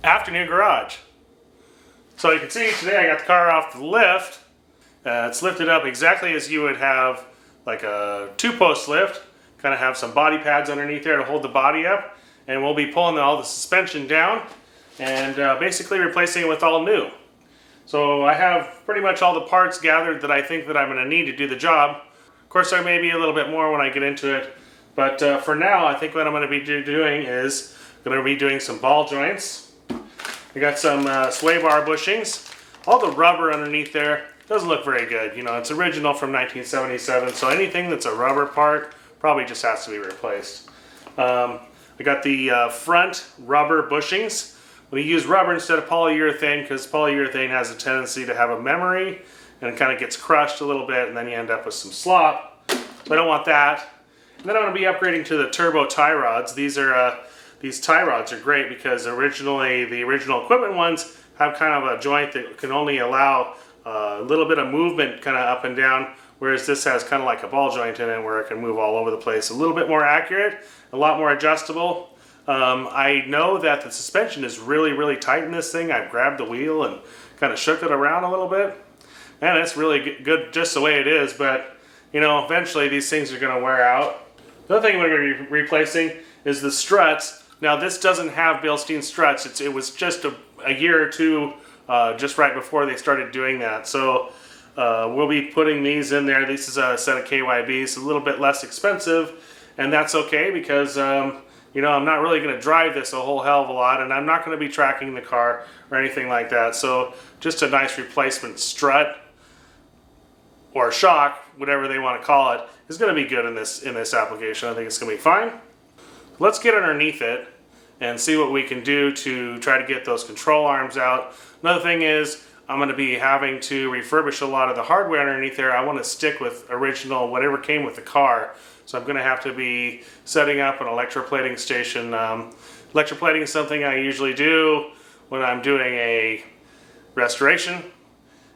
Afternoon garage. So you can see today I got the car off the lift. It's lifted up exactly as you would have like a two-post lift. Kind of have some body pads underneath there to hold the body up. And we'll be pulling all the suspension down and basically replacing it with all new. So I have pretty much all the parts gathered that I think that I'm going to need to do the job. Of course, there may be a little bit more when I get into it. But for now, I think what I'm going to be doing is some ball joints. I got some sway bar bushings. All the rubber underneath there doesn't look very good. You know, it's original from 1977, so anything that's a rubber part probably just has to be replaced. I got the front rubber bushings. We use rubber instead of polyurethane because polyurethane has a tendency to have a memory and it kind of gets crushed a little bit and then you end up with some slop. So I don't want that. And then I'm going to be upgrading to the turbo tie rods. These tie rods are great because originally the original equipment ones have kind of a joint that can only allow a little bit of movement kind of up and down, whereas this has kind of like a ball joint in it where it can move all over the place. A little bit more accurate, a lot more adjustable. I know that the suspension is really tight in this thing. I've grabbed the wheel and kind of shook it around a little bit. And it's really good just the way it is, but you know, eventually these things are going to wear out. The other thing we're going to be replacing is the struts. Now this doesn't have Bilstein struts. It was just a year or two just right before they started doing that. So we'll be putting these in there. This is a set of KYBs, a little bit less expensive, and that's okay because you know, I'm not really going to drive this a whole hell of a lot, and I'm not going to be tracking the car or anything like that. So just a nice replacement strut or shock, whatever they want to call it, is going to be good in this application. I think it's going to be fine. Let's get underneath it and see what we can do to try to get those control arms out. Another thing is I'm going to be having to refurbish a lot of the hardware underneath there. I want to stick with original, whatever came with the car. So I'm going to have to be setting up an electroplating station. Electroplating is something I usually do when I'm doing a restoration.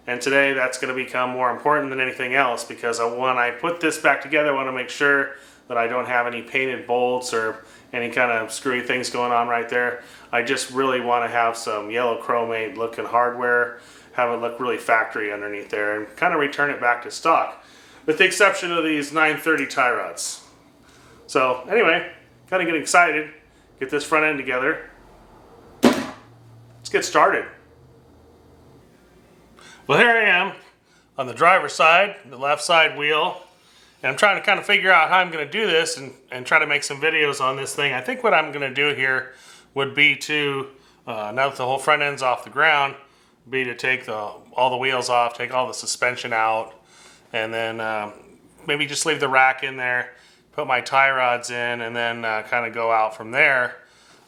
And today that's going to become more important than anything else because when I put this back together, I want to make sure that I don't have any painted bolts or any kind of screwy things going on right there. I just really want to have some yellow chromate looking hardware, have it look really factory underneath there, and kind of return it back to stock. With the exception of these 930 tie rods. So anyway, kind of getting excited. Get this front end together. Let's get started. Well, here I am on the driver's side, the left side wheel. And I'm trying to kind of figure out how I'm going to do this and try to make some videos on this thing. I think what I'm going to do here would be to, now that the whole front end's off the ground, be to take all the wheels off, take all the suspension out, and then maybe just leave the rack in there, put my tie rods in, and then kind of go out from there.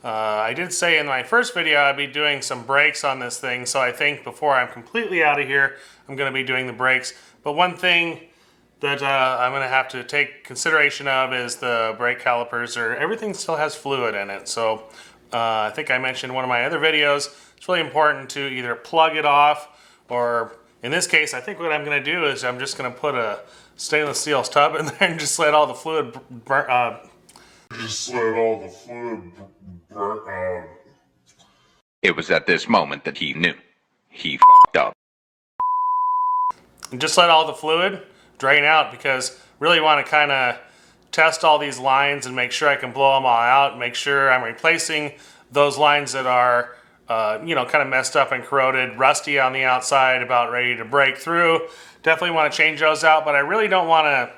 I did say in my first video I'd be doing some brakes on this thing, so I think before I'm completely out of here, I'm going to be doing the brakes. But one thing that I'm going to have to take consideration of is the brake calipers. Everything still has fluid in it, so I think I mentioned in one of my other videos, it's really important to either plug it off or, in this case, I think what I'm going to do is I'm just going to put a stainless steel tub in there and just let all the fluid burn. It was at this moment that he knew. He fucked up. And just let all the fluid drain out because really want to kind of test all these lines and make sure I can blow them all out, make sure I'm replacing those lines that are you know, kind of messed up and corroded, rusty on the outside, about ready to break through. Definitely want to change those out, but I really don't want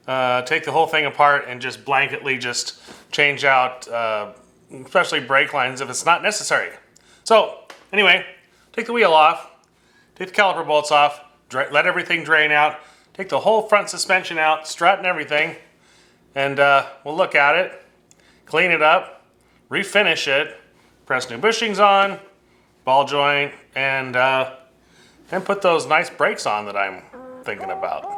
to take the whole thing apart and just blanketly just change out, especially brake lines if it's not necessary. So anyway, take the wheel off, take the caliper bolts off, let everything drain out, take the whole front suspension out, strut and everything, and we'll look at it, clean it up, refinish it, press new bushings on, ball joint, and put those nice brakes on that I'm thinking about.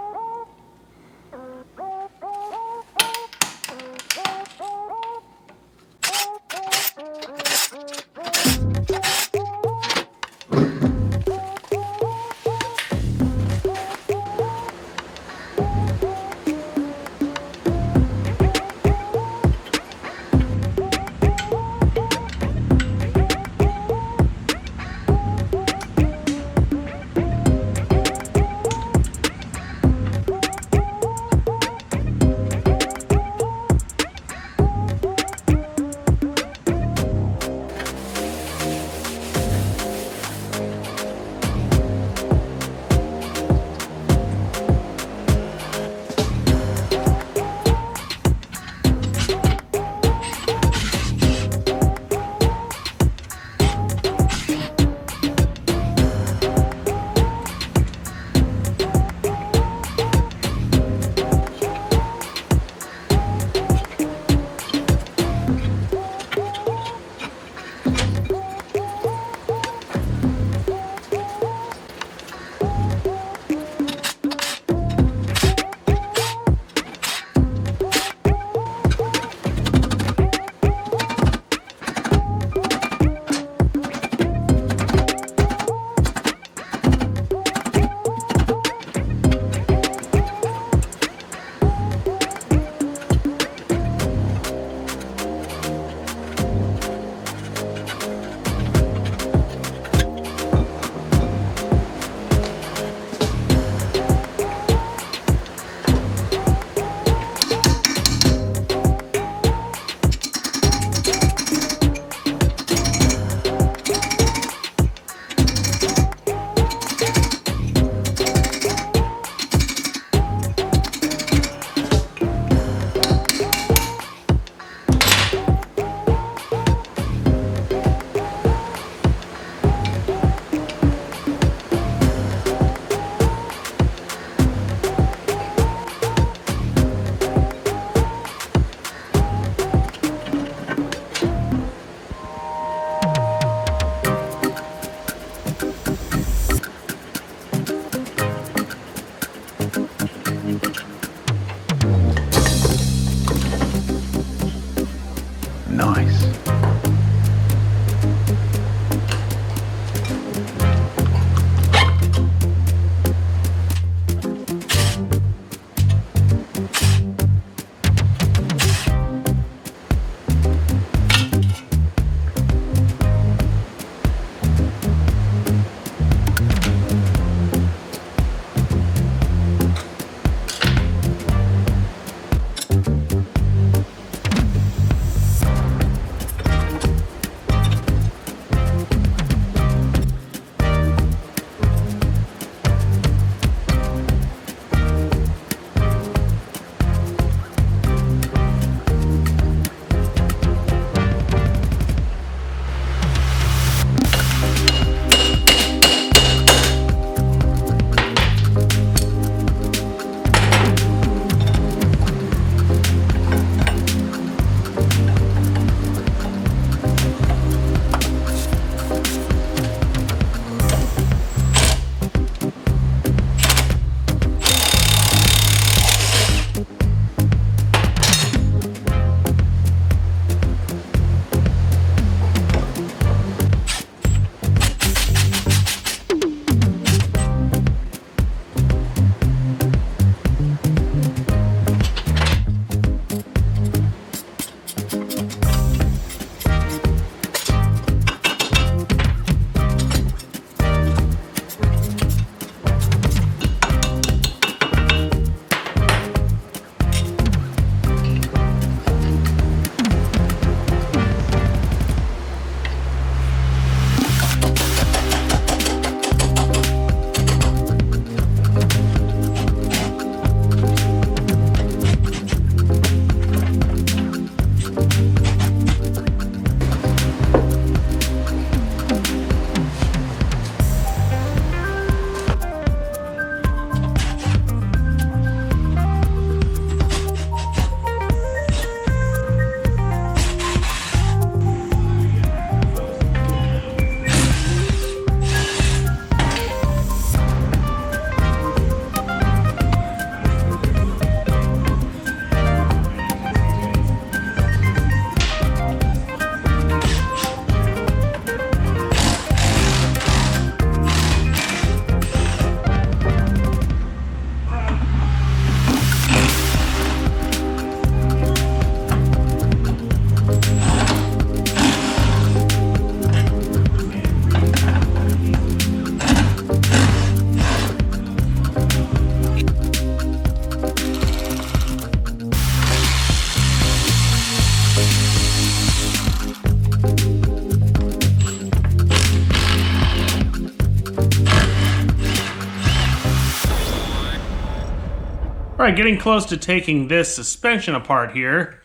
All right, getting close to taking this suspension apart here.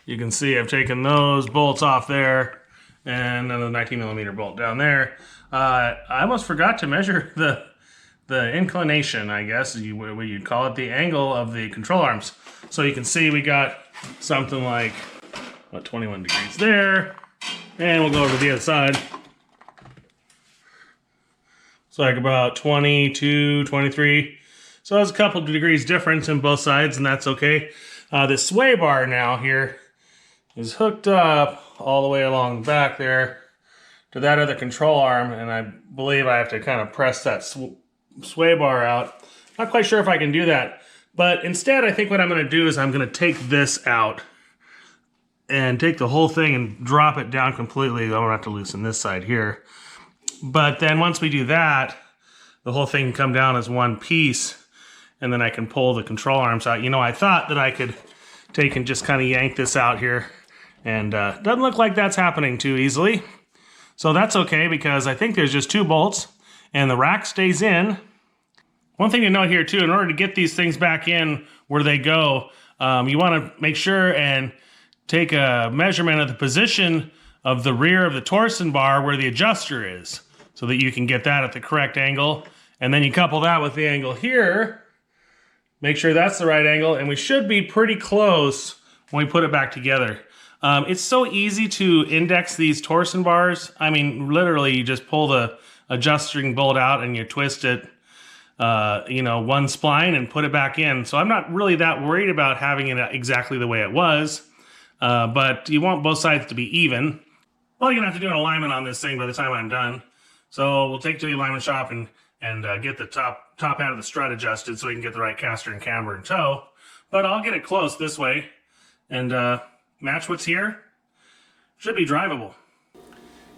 You can see I've taken those bolts off there and then the 19mm bolt down there. I almost forgot to measure the inclination, I guess, what you'd call it, the angle of the control arms. So you can see we got something like, what, 21 degrees there. And we'll go over to the other side. It's like about 22, 23. So there's a couple of degrees difference in both sides, and that's okay. This sway bar now here is hooked up all the way along the back there to that other control arm, and I believe I have to kind of press that sway bar out. Not quite sure if I can do that, but instead I think what I'm going to do is I'm going to take this out and take the whole thing and drop it down completely. I'm going to have to loosen this side here. But then once we do that, the whole thing can come down as one piece, and then I can pull the control arms out. You know, I thought that I could take and just kind of yank this out here, and doesn't look like that's happening too easily. So that's okay, because I think there's just 2 bolts, and the rack stays in. One thing to note here too, in order to get these things back in where they go, you want to make sure and take a measurement of the position of the rear of the torsion bar where the adjuster is, so that you can get that at the correct angle. And then you couple that with the angle here, make sure that's the right angle, and we should be pretty close when we put it back together. It's so easy to index these torsion bars. I mean, literally, you just pull the adjusting bolt out and you twist it, you know, one spline and put it back in. So I'm not really that worried about having it exactly the way it was, but you want both sides to be even. Well, you're gonna have to do an alignment on this thing by the time I'm done. So we'll take it to the alignment shop and get the top head of the strut adjusted so we can get the right caster and camber and toe. But I'll get it close this way and match what's here. Should be drivable.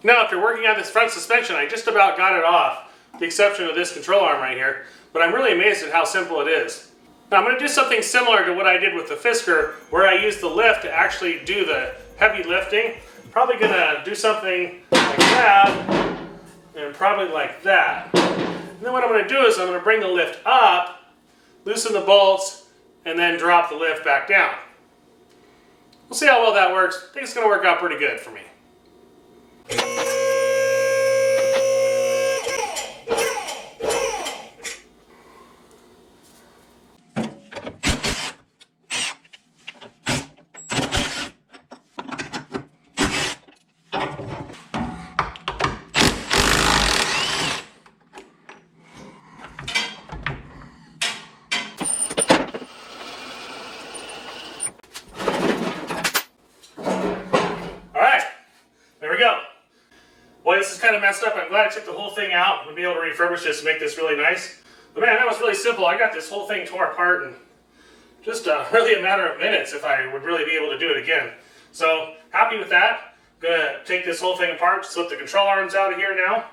Now, if you're working on this front suspension, I just about got it off, with the exception of this control arm right here, but I'm really amazed at how simple it is. Now, I'm going to do something similar to what I did with the Fisker, where I used the lift to actually do the heavy lifting. Probably going to do something like that, and probably like that. And then what I'm going to do is I'm going to bring the lift up, loosen the bolts, and then drop the lift back down. We'll see how well that works. I think it's going to work out pretty good for me. Boy, this is kind of messed up. I'm glad I took the whole thing out. We'll be able to refurbish this and make this really nice. But man, that was really simple. I got this whole thing tore apart in just really a matter of minutes if I would really be able to do it again. So, happy with that. I'm going to take this whole thing apart, slip the control arms out of here now,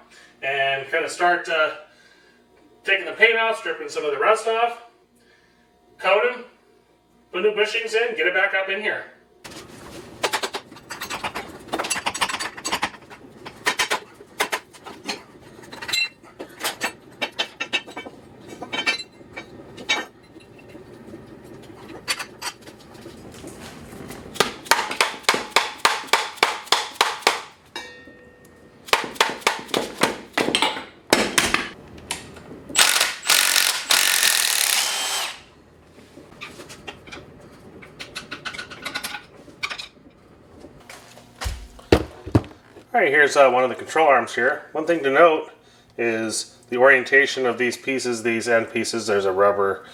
and kind of start taking the paint off, stripping some of the rust off, coat them, put new bushings in, get it back up in here. Alright, here's one of the control arms here. One thing to note is the orientation of these pieces, these end pieces. There's a rubber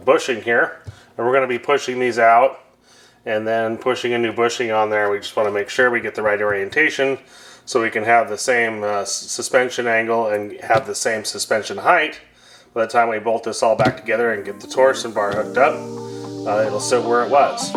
bushing here. And we're going to be pushing these out and then pushing a new bushing on there. We just want to make sure we get the right orientation so we can have the same suspension angle and have the same suspension height. By the time we bolt this all back together and get the torsion bar hooked up, it'll sit where it was.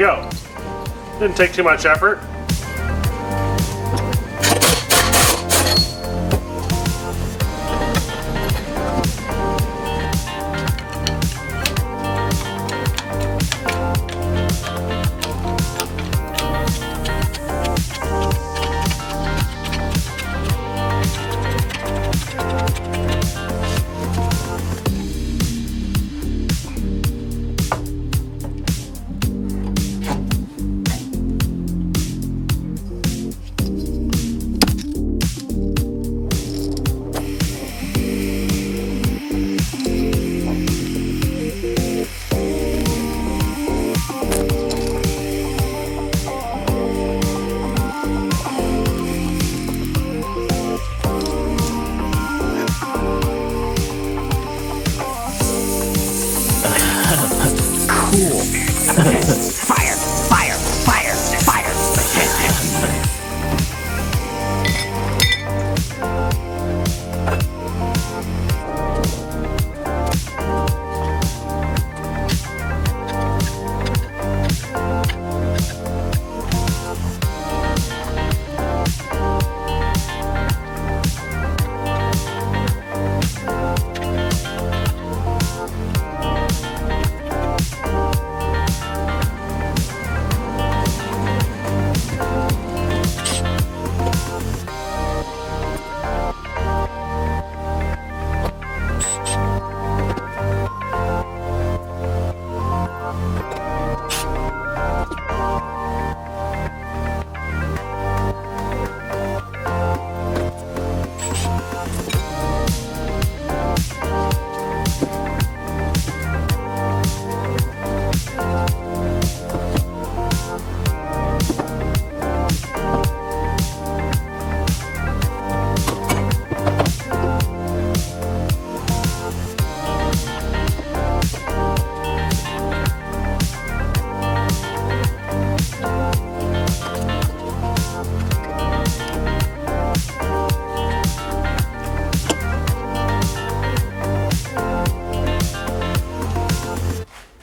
go. Didn't take too much effort. Fire! Fire! Fire! Fire!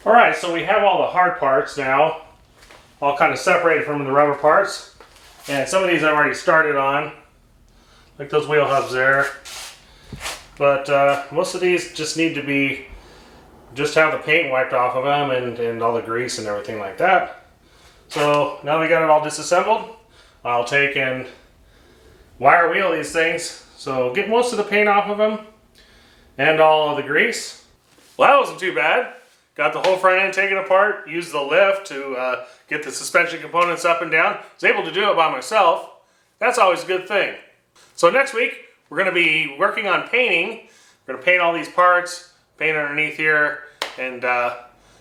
Alright, so we have all the hard parts now, all kind of separated from the rubber parts. And some of these I've already started on, like those wheel hubs there. But most of these just need to be, just have the paint wiped off of them and all the grease and everything like that. So now we got it all disassembled, I'll take and wire wheel these things. So get most of the paint off of them and all of the grease. Well, that wasn't too bad. Got the whole front end taken apart, used the lift to get the suspension components up and down. Was able to do it by myself. That's always a good thing. So next week, we're going to be working on painting. We're going to paint all these parts, paint underneath here, and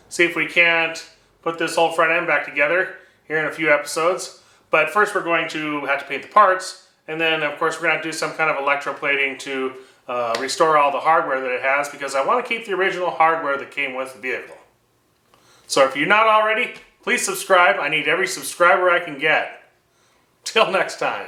see if we can't put this whole front end back together here in a few episodes. But first we're going to have to paint the parts, and then of course we're going to do some kind of electroplating to restore all the hardware that it has, because I want to keep the original hardware that came with the vehicle. So if you're not already, please subscribe. I need every subscriber I can get. Till next time.